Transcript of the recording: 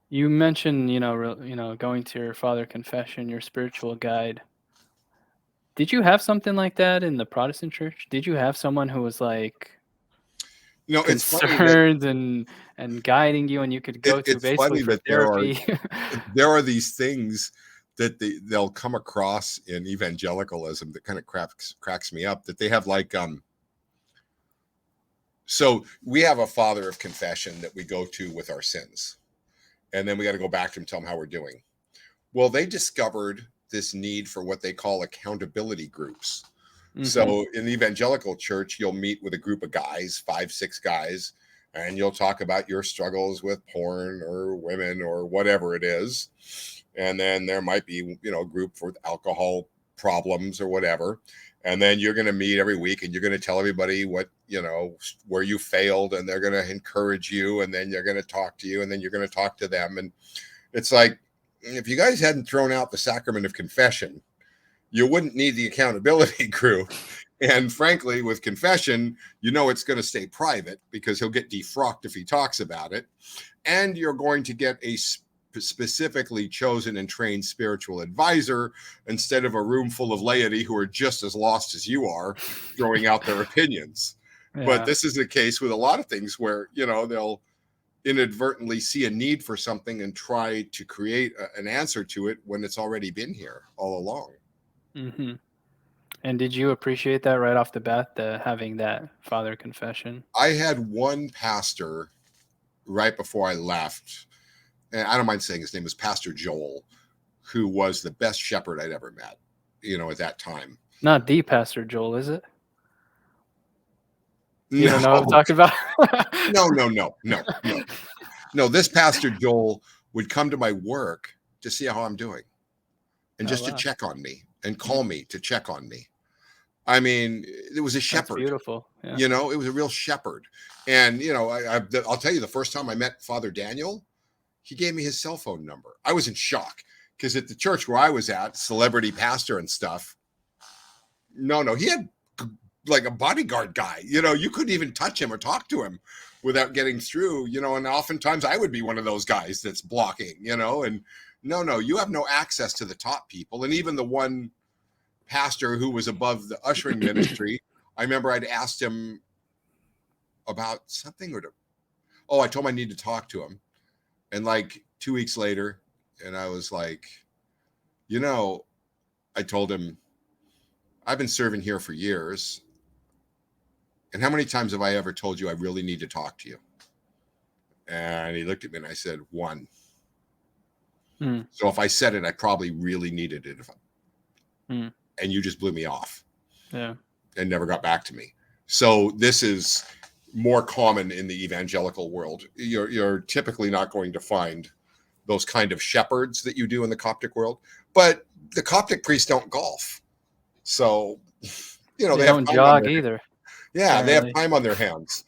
You mentioned, going to your father confession, your spiritual guide. Did you have something like that in the Protestant church? Did you have someone who was, like, It's funny that concerned and guiding you and you could go to it's basically funny for that therapy? there are these things that they'll come across in evangelicalism that kind of cracks me up, that they have like so we have a father of confession that we go to with our sins, and then we got to go back to him, tell him how we're doing. Well, they discovered this need for what they call accountability groups. Mhm. So in the evangelical church, you'll meet with a group of guys, 5, 6 guys, and you'll talk about your struggles with porn or women or whatever it is. And then there might be, a group for alcohol problems or whatever. And then you're going to meet every week and you're going to tell everybody what, where you failed, and they're going to encourage you, and then you're going to talk to you, and then you're going to talk to them. And it's like, if you guys hadn't thrown out the sacrament of confession, you wouldn't need the accountability group. And frankly, with confession, it's going to stay private because he'll get defrocked if he talks about it. And you're going to get a specifically chosen and trained spiritual advisor instead of a room full of laity who are just as lost as you are throwing out their opinions. But Yeah. this is the case with a lot of things where, they'll inadvertently see a need for something and try to create an answer to it when it's already been here all along. Mhm. And did you appreciate that right off the bat, the having that father confession? I had one pastor right before I left, and I don't mind saying his name was Pastor Joel, who was the best shepherd I'd ever met, at that time. Not the Pastor Joel, is it? You don't No, know what I'm talking about? no, no, no, no, no, no. This Pastor Joel would come to my work to see how I'm doing and Oh, just to wow. check on me and call Mm, me to check on me. I mean, it was a that's shepherd. beautiful. Yeah. It was a real shepherd. And I'll tell you, the first time I met Father Daniel, he gave me his cell phone number. I was in shock because at the church where I was at, celebrity pastor and stuff, no, he had like a bodyguard guy. You couldn't even touch him or talk to him without getting through, and oftentimes I would be one of those guys that's blocking, and no, you have no access to the top people. And even the one pastor who was above the ushering ministry, I remember I'd asked him about something I told him I need to talk to him. And like 2 weeks later, and I was like, you know, I told him, I've been serving here for years. And how many times have I ever told you I really need to talk to you? And he looked at me and I said, one. Mm, So if I said it, I probably really needed it. mm, And you just blew me off yeah. and never got back to me. So this is more common in the evangelical world. You're typically not going to find those kind of shepherds that you do in the Coptic world, but the Coptic priests don't golf. So, They they have don't time on jog their either, yeah, they have apparently. time on their hands.